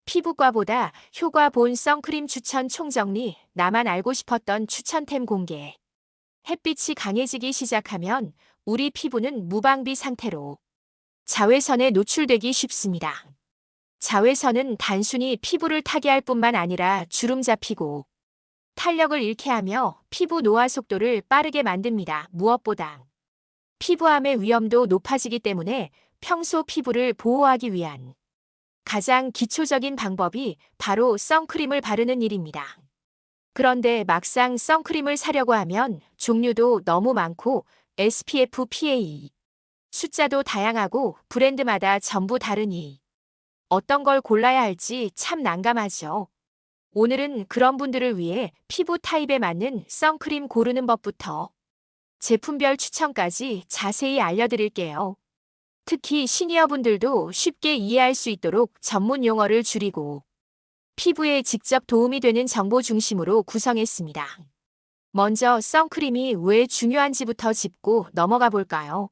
피부과보다 효과 본 선크림 추천 총정리, 나만 알고 싶었던 추천템 공개. 햇빛이 강해지기 시작하면 우리 피부는 무방비 상태로 자외선에 노출되기 쉽습니다. 자외선은 단순히 피부를 타게할 뿐만 아니라 주름 잡히고 탄력을 잃게 하며 피부 노화 속도를 빠르게 만듭니다. 무엇보다 피부암의 위험도 높아지기 때문에 평소 피부를 보호하기 위한 가장 기초적인 방법이 바로 선크림을 바르는 일입니다. 그런데 막상 선크림을 사려고 하면 종류도 너무 많고 SPF, PA, 숫자도 다양하고 브랜드마다 전부 다르니 어떤 걸 골라야 할지 참 난감하죠. 오늘은 그런 분들을 위해 피부 타입에 맞는 선크림 고르는 법부터 제품별 추천까지 자세히 알려드릴게요. 특히 시니어분들도 쉽게 이해할 수 있도록 전문 용어를 줄이고 피부에 직접 도움이 되는 정보 중심으로 구성했습니다. 먼저 선크림이 왜 중요한지부터 짚고 넘어가 볼까요?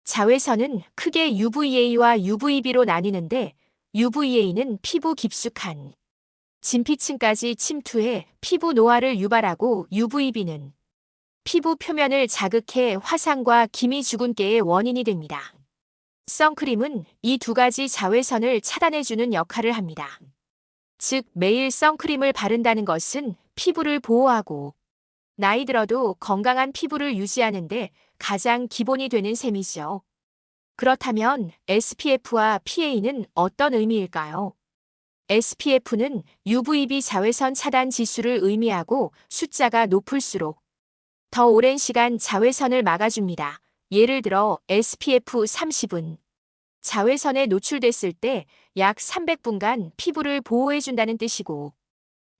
자외선은 크게 UVA와 UVB로 나뉘는데 UVA는 피부 깊숙한 진피층까지 침투해 피부 노화를 유발하고 UVB는 피부 표면을 자극해 화상과 기미 주근깨의 원인이 됩니다. 선크림은 이 두 가지 자외선을 차단해주는 역할을 합니다. 즉, 매일 선크림을 바른다는 것은 피부를 보호하고 나이 들어도 건강한 피부를 유지하는데 가장 기본이 되는 셈이죠. 그렇다면 SPF와 PA는 어떤 의미일까요? SPF는 UVB 자외선 차단 지수를 의미하고 숫자가 높을수록 더 오랜 시간 자외선을 막아줍니다. 예를 들어 SPF 30은 자외선에 노출됐을 때 약 300분간 피부를 보호해준다는 뜻이고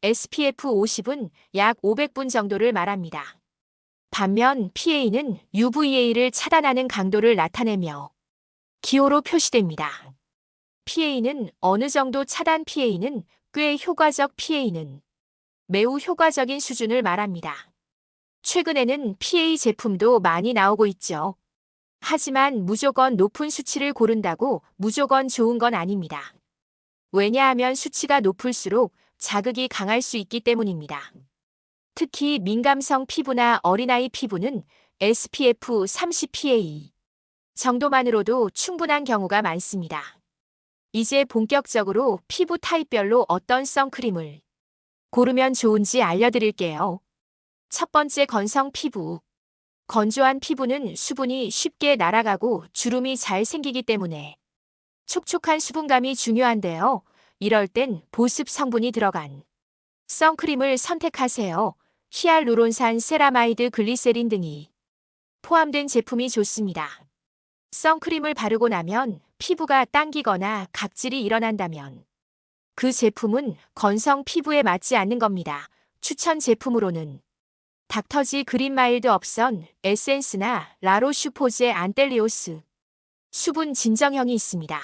SPF 50은 약 500분 정도를 말합니다. 반면 PA는 UVA를 차단하는 강도를 나타내며 기호로 표시됩니다. PA는 어느 정도 차단 PA는 꽤 효과적 PA는 매우 효과적인 수준을 말합니다. 최근에는 PA 제품도 많이 나오고 있죠. 하지만 무조건 높은 수치를 고른다고 무조건 좋은 건 아닙니다. 왜냐하면 수치가 높을수록 자극이 강할 수 있기 때문입니다. 특히 민감성 피부나 어린아이 피부는 SPF 30 PA 정도만으로도 충분한 경우가 많습니다. 이제 본격적으로 피부 타입별로 어떤 선크림을 고르면 좋은지 알려드릴게요. 첫 번째, 건성 피부. 건조한 피부는 수분이 쉽게 날아가고 주름이 잘 생기기 때문에 촉촉한 수분감이 중요한데요. 이럴 땐 보습 성분이 들어간 선크림을 선택하세요. 히알루론산, 세라마이드, 글리세린 등이 포함된 제품이 좋습니다. 선크림을 바르고 나면 피부가 당기거나 각질이 일어난다면 그 제품은 건성 피부에 맞지 않는 겁니다. 추천 제품으로는 닥터지 그린 마일드 업선 에센스나 라로슈포제 안텔리오스 수분 진정형이 있습니다.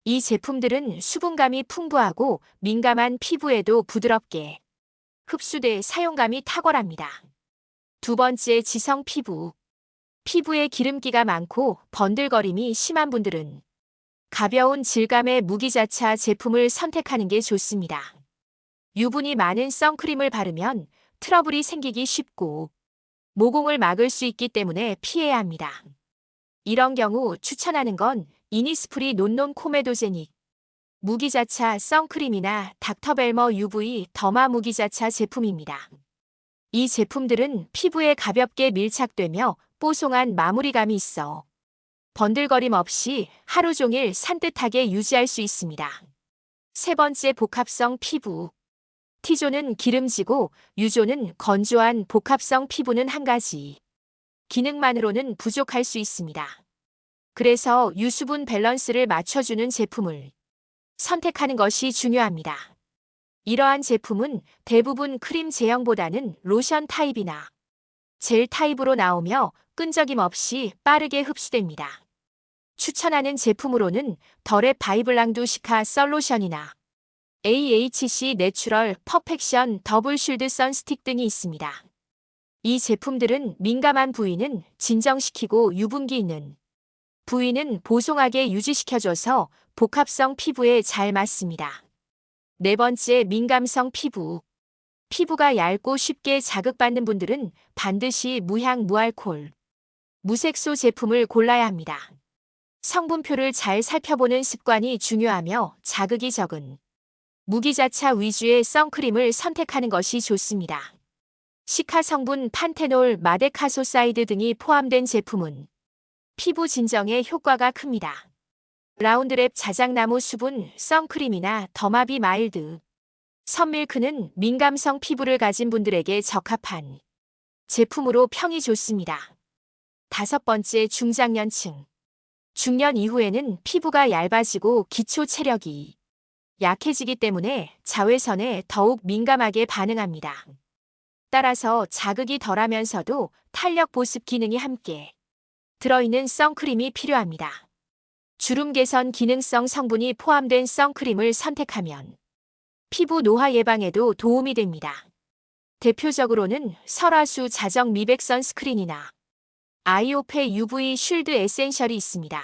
이 제품들은 수분감이 풍부하고 민감한 피부에도 부드럽게 흡수돼 사용감이 탁월합니다. 두 번째, 지성 피부. 피부에 기름기가 많고 번들거림이 심한 분들은 가벼운 질감의 무기자차 제품을 선택하는 게 좋습니다. 유분이 많은 선크림을 바르면 트러블이 생기기 쉽고 모공을 막을 수 있기 때문에 피해야 합니다. 이런 경우 추천하는 건 이니스프리 논논 코메도제닉 무기자차 선크림이나 닥터벨머 UV 더마 무기자차 제품입니다. 이 제품들은 피부에 가볍게 밀착되며 뽀송한 마무리감이 있어 번들거림 없이 하루 종일 산뜻하게 유지할 수 있습니다. 세 번째, 복합성 피부. T존은 기름지고 U존은 건조한 복합성 피부는 한 가지 기능만으로는 부족할 수 있습니다. 그래서 유수분 밸런스를 맞춰주는 제품을 선택하는 것이 중요합니다. 이러한 제품은 대부분 크림 제형보다는 로션 타입이나 젤 타입으로 나오며 끈적임 없이 빠르게 흡수됩니다. 추천하는 제품으로는 더랩 바이블랑두 시카 솔루션이나 AHC 내추럴 퍼펙션 더블 쉴드 선스틱 등이 있습니다. 이 제품들은 민감한 부위는 진정시키고 유분기 있는 부위는 보송하게 유지시켜줘서 복합성 피부에 잘 맞습니다. 네 번째, 민감성 피부. 피부가 얇고 쉽게 자극받는 분들은 반드시 무향 무알콜, 무색소 제품을 골라야 합니다. 성분표를 잘 살펴보는 습관이 중요하며 자극이 적은 무기자차 위주의 선크림을 선택하는 것이 좋습니다. 시카 성분 판테놀, 마데카소사이드 등이 포함된 제품은 피부 진정에 효과가 큽니다. 라운드랩 자작나무 수분 선크림이나 더마비 마일드 선밀크는 민감성 피부를 가진 분들에게 적합한 제품으로 평이 좋습니다. 다섯 번째, 중장년층. 중년 이후에는 피부가 얇아지고 기초 체력이 약해지기 때문에 자외선에 더욱 민감하게 반응합니다. 따라서 자극이 덜하면서도 탄력 보습 기능이 함께 들어있는 선크림이 필요합니다. 주름 개선 기능성 성분이 포함된 선크림을 선택하면 피부 노화 예방에도 도움이 됩니다. 대표적으로는 설화수 자정 미백 선스크린이나 아이오페 UV 쉴드 에센셜이 있습니다.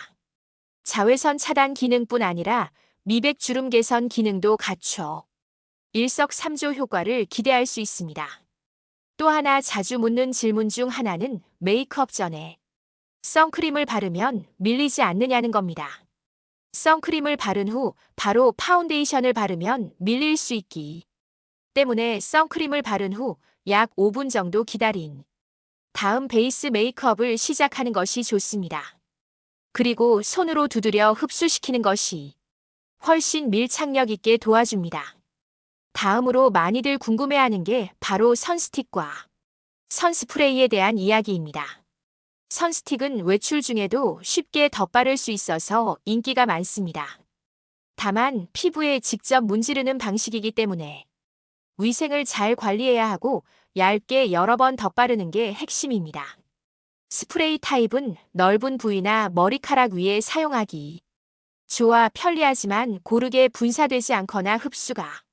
자외선 차단 기능뿐 아니라 미백 주름 개선 기능도 갖춰 일석삼조 효과를 기대할 수 있습니다. 또 하나 자주 묻는 질문 중 하나는 메이크업 전에 선크림을 바르면 밀리지 않느냐는 겁니다. 선크림을 바른 후 바로 파운데이션을 바르면 밀릴 수 있기 때문에 선크림을 바른 후 약 5분 정도 기다린 다음 베이스 메이크업을 시작하는 것이 좋습니다. 그리고 손으로 두드려 흡수시키는 것이 훨씬 밀착력 있게 도와줍니다. 다음으로 많이들 궁금해하는 게 바로 선스틱과 선스프레이에 대한 이야기입니다. 선스틱은 외출 중에도 쉽게 덧바를 수 있어서 인기가 많습니다. 다만 피부에 직접 문지르는 방식이기 때문에 위생을 잘 관리해야 하고 얇게 여러 번 덧바르는 게 핵심입니다. 스프레이 타입은 넓은 부위나 머리카락 위에 사용하기 좋아 편리하지만 고르게 분사되지 않거나 흡수가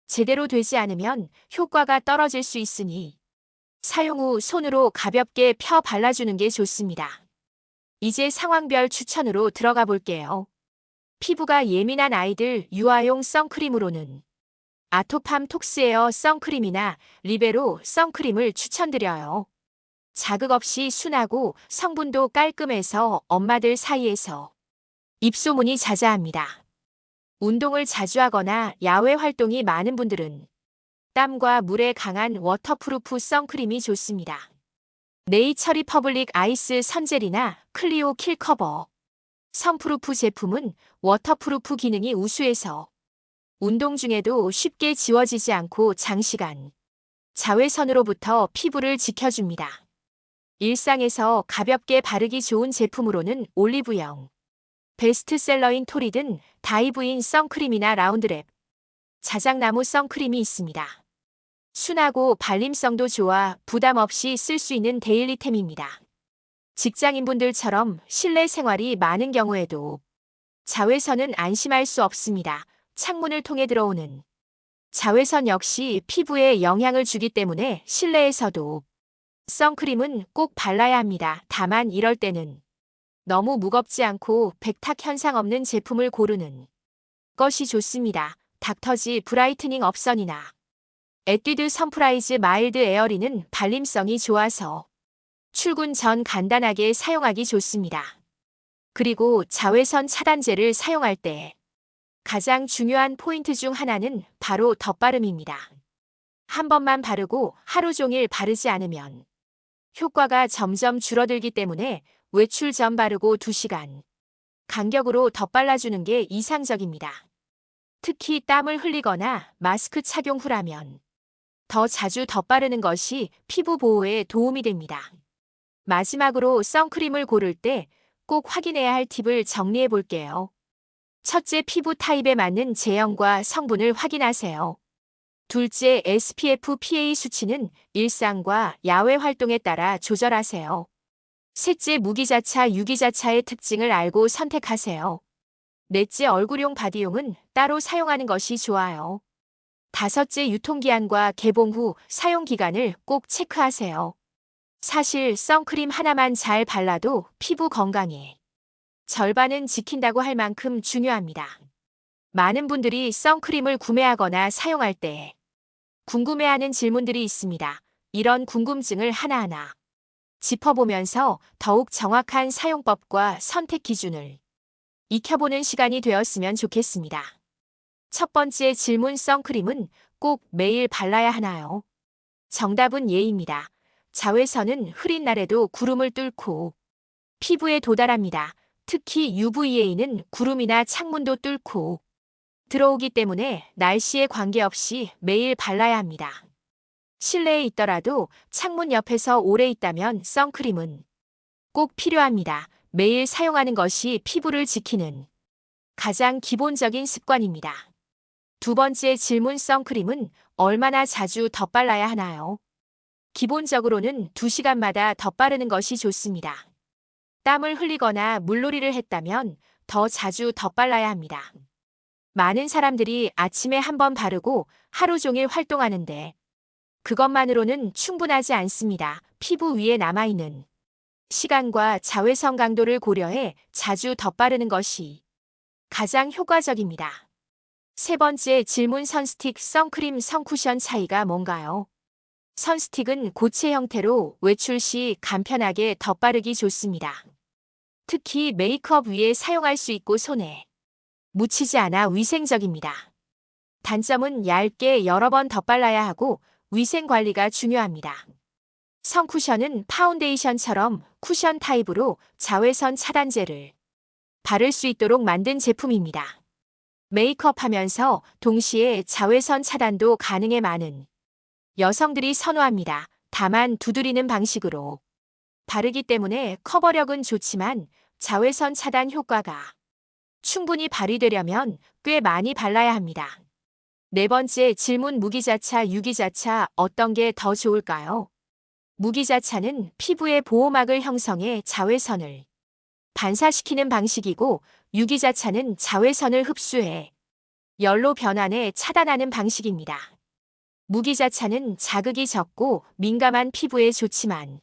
제대로 되지 않으면 효과가 떨어질 수 있으니 사용 후 손으로 가볍게 펴 발라주는 게 좋습니다. 이제 상황별 추천으로 들어가 볼게요. 피부가 예민한 아이들 유아용 선크림으로는 아토팜 톡스에어 선크림이나 리베로 선크림을 추천드려요. 자극 없이 순하고 성분도 깔끔해서 엄마들 사이에서 입소문이 자자합니다. 운동을 자주 하거나 야외 활동이 많은 분들은 땀과 물에 강한 워터프루프 선크림이 좋습니다. 네이처리 퍼블릭 아이스 선젤이나 클리오 킬커버 선프루프 제품은 워터프루프 기능이 우수해서 운동 중에도 쉽게 지워지지 않고 장시간 자외선으로부터 피부를 지켜줍니다. 일상에서 가볍게 바르기 좋은 제품으로는 올리브영, 베스트셀러인 토리든 다이브인 선크림이나 라운드랩, 자작나무 선크림이 있습니다. 순하고 발림성도 좋아 부담 없이 쓸 수 있는 데일리템입니다. 직장인분들처럼 실내 생활이 많은 경우에도 자외선은 안심할 수 없습니다. 창문을 통해 들어오는 자외선 역시 피부에 영향을 주기 때문에 실내에서도 선크림은 꼭 발라야 합니다. 다만 이럴 때는 너무 무겁지 않고 백탁 현상 없는 제품을 고르는 것이 좋습니다. 닥터지 브라이트닝 업선이나 에뛰드 선프라이즈 마일드 에어리는 발림성이 좋아서 출근 전 간단하게 사용하기 좋습니다. 그리고 자외선 차단제를 사용할 때 가장 중요한 포인트 중 하나는 바로 덧바름입니다. 한 번만 바르고 하루 종일 바르지 않으면 효과가 점점 줄어들기 때문에 외출 전 바르고 2시간 간격으로 덧발라주는 게 이상적입니다. 특히 땀을 흘리거나 마스크 착용 후라면 더 자주 덧바르는 것이 피부 보호에 도움이 됩니다. 마지막으로 선크림을 고를 때 꼭 확인해야 할 팁을 정리해 볼게요. 첫째, 피부 타입에 맞는 제형과 성분을 확인하세요. 둘째, SPF PA 수치는 일상과 야외 활동에 따라 조절하세요. 셋째, 무기자차, 유기자차의 특징을 알고 선택하세요. 넷째, 얼굴용 바디용은 따로 사용하는 것이 좋아요. 다섯째, 유통기한과 개봉 후 사용기간을 꼭 체크하세요. 사실 선크림 하나만 잘 발라도 피부 건강에 절반은 지킨다고 할 만큼 중요합니다. 많은 분들이 선크림을 구매하거나 사용할 때 궁금해하는 질문들이 있습니다. 이런 궁금증을 하나하나 짚어보면서 더욱 정확한 사용법과 선택 기준을 익혀보는 시간이 되었으면 좋겠습니다. 첫 번째 질문, 선크림은 꼭 매일 발라야 하나요? 정답은 예입니다. 자외선은 흐린 날에도 구름을 뚫고 피부에 도달합니다. 특히 UVA는 구름이나 창문도 뚫고 들어오기 때문에 날씨에 관계없이 매일 발라야 합니다. 실내에 있더라도 창문 옆에서 오래 있다면 선크림은 꼭 필요합니다. 매일 사용하는 것이 피부를 지키는 가장 기본적인 습관입니다. 두 번째 질문, 선크림은 얼마나 자주 덧발라야 하나요? 기본적으로는 2시간마다 덧바르는 것이 좋습니다. 땀을 흘리거나 물놀이를 했다면 더 자주 덧발라야 합니다. 많은 사람들이 아침에 한 번 바르고 하루 종일 활동하는데 그것만으로는 충분하지 않습니다. 피부 위에 남아있는 시간과 자외선 강도를 고려해 자주 덧바르는 것이 가장 효과적입니다. 세 번째 질문, 선스틱, 선크림, 선쿠션 차이가 뭔가요? 선스틱은 고체 형태로 외출 시 간편하게 덧바르기 좋습니다. 특히 메이크업 위에 사용할 수 있고 손에 묻히지 않아 위생적입니다. 단점은 얇게 여러 번 덧발라야 하고 위생 관리가 중요합니다. 선쿠션은 파운데이션처럼 쿠션 타입으로 자외선 차단제를 바를 수 있도록 만든 제품입니다. 메이크업 하면서 동시에 자외선 차단도 가능해 많은 여성들이 선호합니다. 다만 두드리는 방식으로 바르기 때문에 커버력은 좋지만 자외선 차단 효과가 충분히 발휘되려면 꽤 많이 발라야 합니다. 네 번째 질문, 무기자차, 유기자차 어떤 게 더 좋을까요? 무기자차는 피부의 보호막을 형성해 자외선을 반사시키는 방식이고 유기자차는 자외선을 흡수해 열로 변환해 차단하는 방식입니다. 무기자차는 자극이 적고 민감한 피부에 좋지만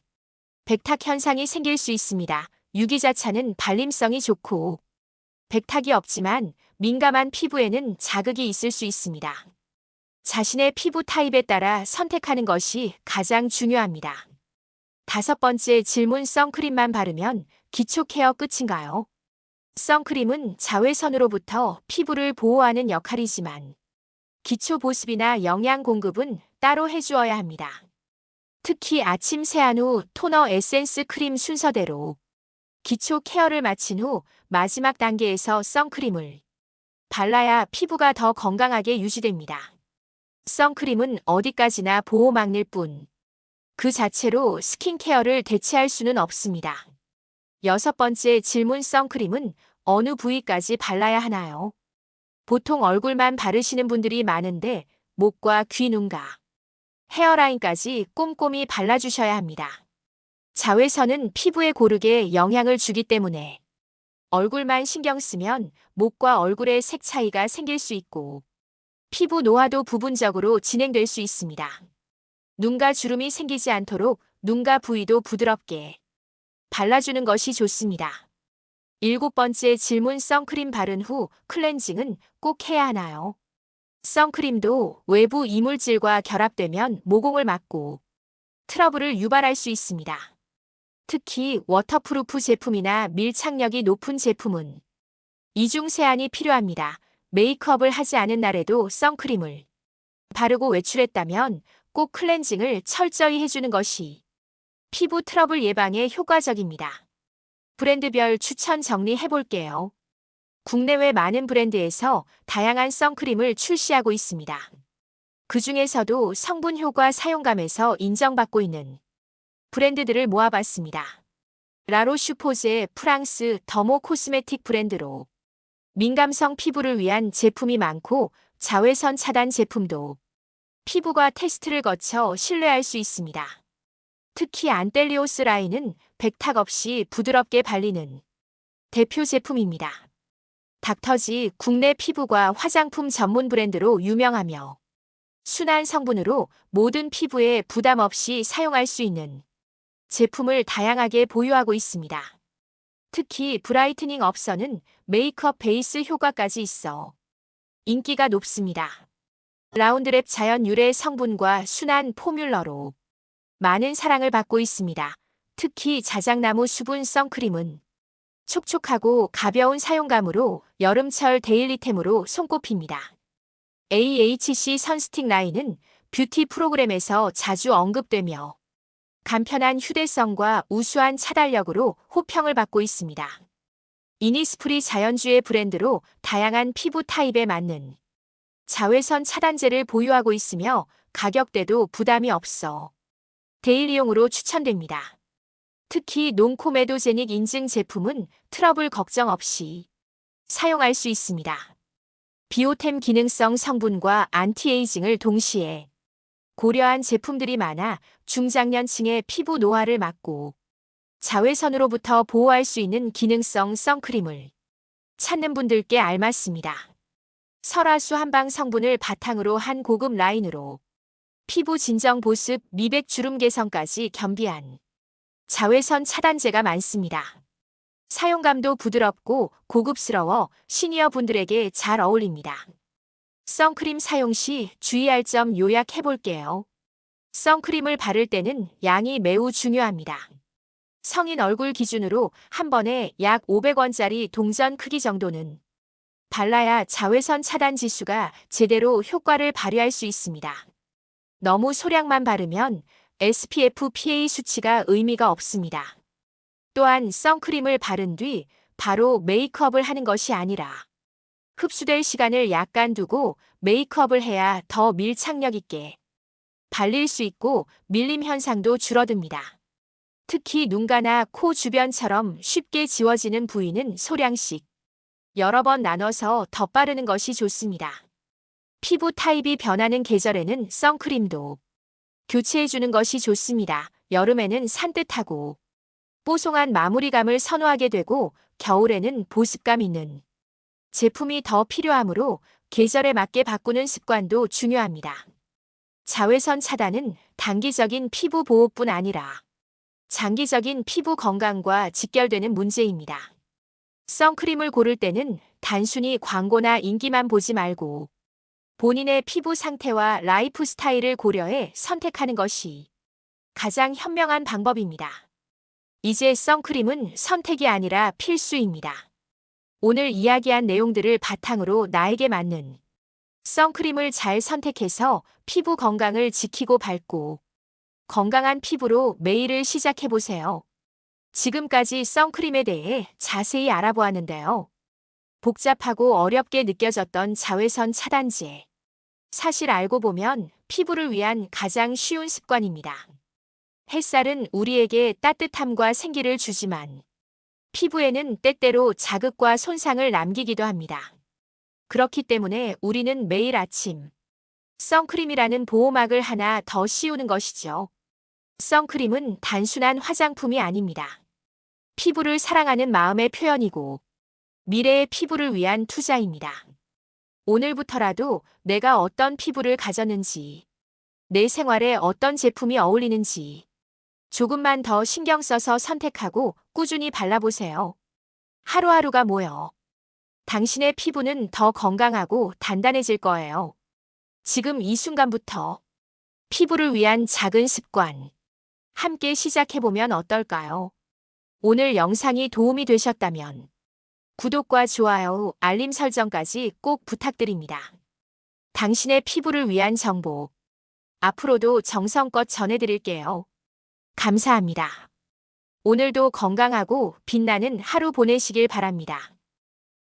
백탁 현상이 생길 수 있습니다. 유기자차는 발림성이 좋고 백탁이 없지만 민감한 피부에는 자극이 있을 수 있습니다. 자신의 피부 타입에 따라 선택하는 것이 가장 중요합니다. 다섯 번째 질문, 선크림만 바르면 기초 케어 끝인가요? 선크림은 자외선으로부터 피부를 보호하는 역할이지만 기초 보습이나 영양 공급은 따로 해주어야 합니다. 특히 아침 세안 후 토너, 에센스, 크림 순서대로 기초 케어를 마친 후 마지막 단계에서 선크림을 발라야 피부가 더 건강하게 유지됩니다. 선크림은 어디까지나 보호막일 뿐 그 자체로 스킨케어를 대체할 수는 없습니다. 여섯 번째 질문, 선크림은 어느 부위까지 발라야 하나요? 보통 얼굴만 바르시는 분들이 많은데 목과 귀, 눈가, 헤어라인까지 꼼꼼히 발라주셔야 합니다. 자외선은 피부에 고르게 영향을 주기 때문에 얼굴만 신경 쓰면 목과 얼굴의 색 차이가 생길 수 있고 피부 노화도 부분적으로 진행될 수 있습니다. 눈가 주름이 생기지 않도록 눈가 부위도 부드럽게 발라주는 것이 좋습니다. 일곱 번째 질문, 선크림 바른 후 클렌징은 꼭 해야 하나요? 선크림도 외부 이물질과 결합되면 모공을 막고 트러블을 유발할 수 있습니다. 특히 워터프루프 제품이나 밀착력이 높은 제품은 이중 세안이 필요합니다. 메이크업을 하지 않은 날에도 선크림을 바르고 외출했다면 꼭 클렌징을 철저히 해주는 것이 피부 트러블 예방에 효과적입니다. 브랜드별 추천 정리해볼게요. 국내외 많은 브랜드에서 다양한 선크림을 출시하고 있습니다. 그 중에서도 성분 효과 사용감에서 인정받고 있는 브랜드들을 모아봤습니다. 라로슈포제, 프랑스 더모 코스메틱 브랜드로 민감성 피부를 위한 제품이 많고 자외선 차단 제품도 피부과 테스트를 거쳐 신뢰할 수 있습니다. 특히 안텔리오스 라인은 백탁 없이 부드럽게 발리는 대표 제품입니다. 닥터지 국내 피부과 화장품 전문 브랜드로 유명하며 순한 성분으로 모든 피부에 부담 없이 사용할 수 있는 제품을 다양하게 보유하고 있습니다. 특히 브라이트닝 업선은 메이크업 베이스 효과까지 있어 인기가 높습니다. 라운드랩 자연 유래 성분과 순한 포뮬러로 많은 사랑을 받고 있습니다. 특히 자작나무 수분 선크림은 촉촉하고 가벼운 사용감으로 여름철 데일리템으로 손꼽힙니다. AHC 선스틱 라인은 뷰티 프로그램에서 자주 언급되며 간편한 휴대성과 우수한 차달력으로 호평을 받고 있습니다. 이니스프리 자연주의 브랜드로 다양한 피부 타입에 맞는 자외선 차단제를 보유하고 있으며 가격대도 부담이 없어 데일리용으로 추천됩니다. 특히 논코메도제닉 인증 제품은 트러블 걱정 없이 사용할 수 있습니다. 비오템 기능성 성분과 안티에이징을 동시에 고려한 제품들이 많아 중장년층의 피부 노화를 막고 자외선으로부터 보호할 수 있는 기능성 선크림을 찾는 분들께 알맞습니다. 설화수 한방 성분을 바탕으로 한 고급 라인으로 피부 진정 보습, 미백 주름 개선까지 겸비한 자외선 차단제가 많습니다. 사용감도 부드럽고 고급스러워 시니어 분들에게 잘 어울립니다. 선크림 사용 시 주의할 점 요약해 볼게요. 선크림을 바를 때는 양이 매우 중요합니다. 성인 얼굴 기준으로 한 번에 약 500원짜리 동전 크기 정도는 발라야 자외선 차단 지수가 제대로 효과를 발휘할 수 있습니다. 너무 소량만 바르면 SPF PA 수치가 의미가 없습니다. 또한 선크림을 바른 뒤 바로 메이크업을 하는 것이 아니라 흡수될 시간을 약간 두고 메이크업을 해야 더 밀착력 있게 발릴 수 있고 밀림 현상도 줄어듭니다. 특히 눈가나 코 주변처럼 쉽게 지워지는 부위는 소량씩 여러 번 나눠서 덧바르는 것이 좋습니다. 피부 타입이 변하는 계절에는 선크림도 교체해주는 것이 좋습니다. 여름에는 산뜻하고 뽀송한 마무리감을 선호하게 되고 겨울에는 보습감 있는 제품이 더 필요하므로 계절에 맞게 바꾸는 습관도 중요합니다. 자외선 차단은 단기적인 피부 보호뿐 아니라 장기적인 피부 건강과 직결되는 문제입니다. 선크림을 고를 때는 단순히 광고나 인기만 보지 말고 본인의 피부 상태와 라이프 스타일을 고려해 선택하는 것이 가장 현명한 방법입니다. 이제 선크림은 선택이 아니라 필수입니다. 오늘 이야기한 내용들을 바탕으로 나에게 맞는 선크림을 잘 선택해서 피부 건강을 지키고 밝고 건강한 피부로 매일을 시작해보세요. 지금까지 선크림에 대해 자세히 알아보았는데요. 복잡하고 어렵게 느껴졌던 자외선 차단제. 사실 알고 보면 피부를 위한 가장 쉬운 습관입니다. 햇살은 우리에게 따뜻함과 생기를 주지만 피부에는 때때로 자극과 손상을 남기기도 합니다. 그렇기 때문에 우리는 매일 아침 선크림이라는 보호막을 하나 더 씌우는 것이죠. 선크림은 단순한 화장품이 아닙니다. 피부를 사랑하는 마음의 표현이고 미래의 피부를 위한 투자입니다. 오늘부터라도 내가 어떤 피부를 가졌는지, 내 생활에 어떤 제품이 어울리는지 조금만 더 신경 써서 선택하고 꾸준히 발라보세요. 하루하루가 모여 당신의 피부는 더 건강하고 단단해질 거예요. 지금 이 순간부터 피부를 위한 작은 습관 함께 시작해보면 어떨까요? 오늘 영상이 도움이 되셨다면 구독과 좋아요, 알림 설정까지 꼭 부탁드립니다. 당신의 피부를 위한 정보 앞으로도 정성껏 전해드릴게요. 감사합니다. 오늘도 건강하고 빛나는 하루 보내시길 바랍니다.